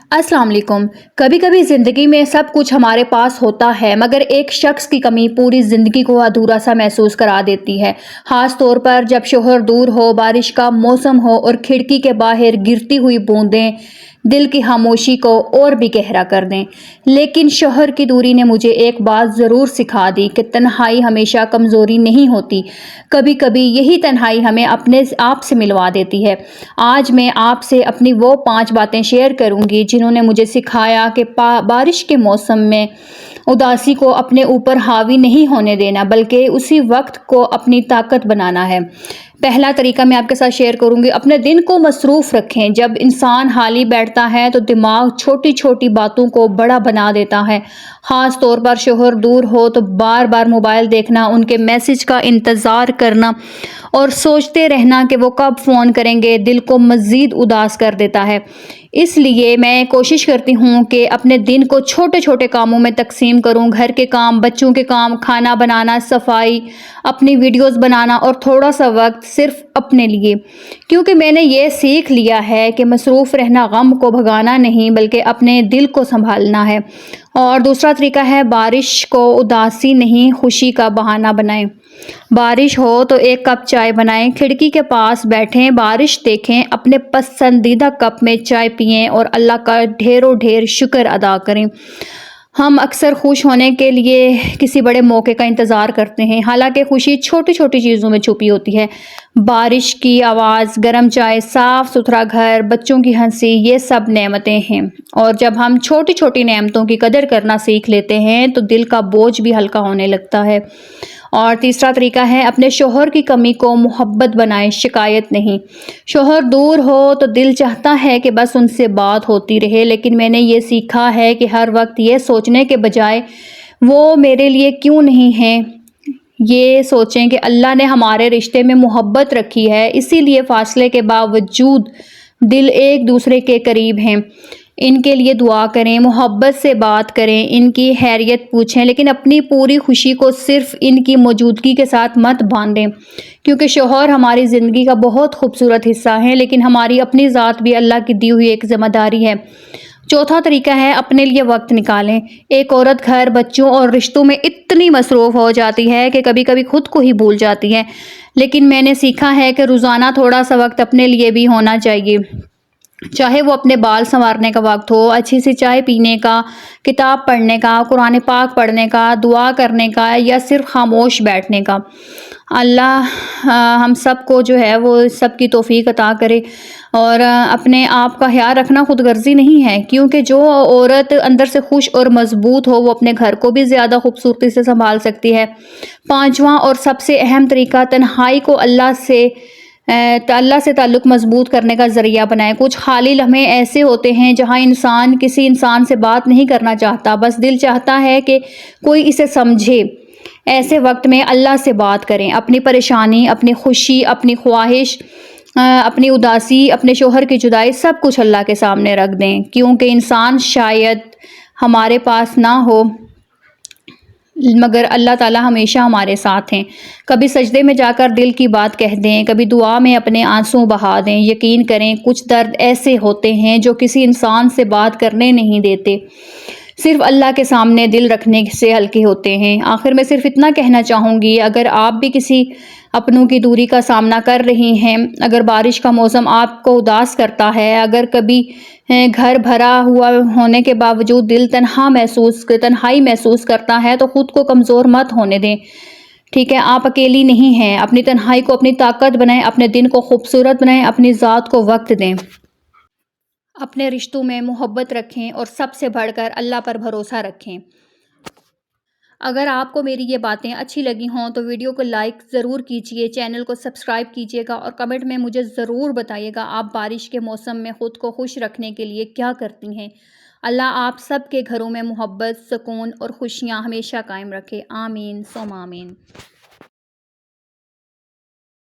अस्सलाम वालेकुम। कभी कभी ज़िंदगी में सब कुछ हमारे पास होता है मगर एक शख्स की कमी पूरी ज़िंदगी को अधूरा सा महसूस करा देती है। ख़ास तौर पर जब शोहर दूर हो, बारिश का मौसम हो और खिड़की के बाहर गिरती हुई बूंदें दिल की खामोशी को और भी गहरा कर दें। लेकिन शोहर की दूरी ने मुझे एक बात ज़रूर सिखा दी कि तन्हाई हमेशा कमज़ोरी नहीं होती। कभी कभी यही तन्हाई हमें अपने आप से मिलवा देती है। आज मैं आपसे अपनी वो 5 बातें शेयर करूंगी जिन्होंने मुझे सिखाया कि बारिश के मौसम में उदासी को अपने ऊपर हावी नहीं होने देना बल्कि उसी वक्त को अपनी ताकत बनाना है। पहला तरीका मैं आपके साथ शेयर करूंगी, अपने दिन को मसरूफ़ रखें। जब इंसान हाली बैठता है तो दिमाग छोटी छोटी बातों को बड़ा बना देता है। ख़ास तौर पर शोहर दूर हो तो बार बार मोबाइल देखना, उनके मैसेज का इंतज़ार करना और सोचते रहना कि वो कब फ़ोन करेंगे दिल को मज़ीद उदास कर देता है। इसलिए मैं कोशिश करती हूँ कि अपने दिन को छोटे छोटे कामों में तकसीम करूँ। घर के काम, बच्चों के काम, खाना बनाना, सफाई, अपनी वीडियोस बनाना और थोड़ा सा वक्त सिर्फ अपने लिए। क्योंकि मैंने ये सीख लिया है कि मसरूफ़ रहना गम को भगाना नहीं बल्कि अपने दिल को संभालना है। और दूसरा तरीका है, बारिश को उदासी नहीं खुशी का बहाना बनाएं। बारिश हो तो एक कप चाय बनाएं, खिड़की के पास बैठें, बारिश देखें, अपने पसंदीदा कप में चाय पिएं और अल्लाह का ढेरों ढेर शुक्र अदा करें। हम अक्सर खुश होने के लिए किसी बड़े मौके का इंतज़ार करते हैं, हालांकि खुशी छोटी छोटी चीज़ों में छुपी होती है। बारिश की आवाज़, गर्म चाय, साफ़ सुथरा घर, बच्चों की हंसी, ये सब नेमतें हैं। और जब हम छोटी छोटी नेमतों की कदर करना सीख लेते हैं तो दिल का बोझ भी हल्का होने लगता है। और तीसरा तरीका है, अपने शोहर की कमी को मोहब्बत बनाएं, शिकायत नहीं। शोहर दूर हो तो दिल चाहता है कि बस उनसे बात होती रहे, लेकिन मैंने ये सीखा है कि हर वक्त ये सोचने के बजाय वो मेरे लिए क्यों नहीं है, ये सोचें कि अल्लाह ने हमारे रिश्ते में मोहब्बत रखी है, इसीलिए फासले के बावजूद दिल एक दूसरे के करीब हैं। इनके लिए दुआ करें, मोहब्बत से बात करें, इनकी खैरियत पूछें, लेकिन अपनी पूरी खुशी को सिर्फ इनकी मौजूदगी के साथ मत बांधें। क्योंकि शौहर हमारी ज़िंदगी का बहुत खूबसूरत हिस्सा है, लेकिन हमारी अपनी ज़ात भी अल्लाह की दी हुई एक ज़िम्मेदारी है। चौथा तरीका है, अपने लिए वक्त निकालें। एक औरत घर, बच्चों और रिश्तों में इतनी मसरूफ़ हो जाती है कि कभी कभी खुद को ही भूल जाती है, लेकिन मैंने सीखा है कि रोज़ाना थोड़ा सा वक्त अपने लिए भी होना चाहिए। चाहे वो अपने बाल संवारने का वक्त हो, अच्छी सी चाय पीने का, किताब पढ़ने का, कुरान पाक पढ़ने का, दुआ करने का या सिर्फ खामोश बैठने का। अल्लाह हम सब को जो है वो सब की तौफीक अता करे। और अपने आप का ख्याल रखना खुद गर्जी नहीं है, क्योंकि जो औरत अंदर से खुश और मजबूत हो वो अपने घर को भी ज़्यादा खूबसूरती से संभाल सकती है। पांचवा और सबसे अहम तरीका, तन्हाई को अल्लाह से ताल्लुक़ मजबूत करने का ज़रिया बनाएं। कुछ खाली लम्हे ऐसे होते हैं जहां इंसान किसी इंसान से बात नहीं करना चाहता, बस दिल चाहता है कि कोई इसे समझे। ऐसे वक्त में अल्लाह से बात करें, अपनी परेशानी, अपनी खुशी, अपनी ख्वाहिश, अपनी उदासी, अपने शोहर की जुदाई, सब कुछ अल्लाह के सामने रख दें। क्योंकि इंसान शायद हमारे पास ना हो मगर अल्लाह ताला हमेशा हमारे साथ हैं। कभी सजदे में जाकर दिल की बात कह दें, कभी दुआ में अपने आंसू बहा दें। यकीन करें, कुछ दर्द ऐसे होते हैं जो किसी इंसान से बात करने नहीं देते, सिर्फ अल्लाह के सामने दिल रखने से हल्के होते हैं। आखिर में सिर्फ इतना कहना चाहूँगी, अगर आप भी किसी अपनों की दूरी का सामना कर रही हैं, अगर बारिश का मौसम आपको उदास करता है, अगर कभी घर भरा हुआ होने के बावजूद दिल तन्हाई महसूस करता है, तो खुद को कमज़ोर मत होने दें। ठीक है, आप अकेली नहीं हैं। अपनी तन्हाई को अपनी ताकत बनाएं, अपने दिन को खूबसूरत बनाएं, अपनी ज़ात को वक्त दें, अपने रिश्तों में मोहब्बत रखें और सबसे बढ़कर अल्लाह पर भरोसा रखें। अगर आपको मेरी ये बातें अच्छी लगी हों तो वीडियो को लाइक ज़रूर कीजिए, चैनल को सब्सक्राइब कीजिएगा और कमेंट में मुझे ज़रूर बताइएगा आप बारिश के मौसम में ख़ुद को खुश रखने के लिए क्या करती हैं। अल्लाह आप सब के घरों में मोहब्बत, सुकून और खुशियाँ हमेशा कायम रखे। आमीन सुम्मा आमीन।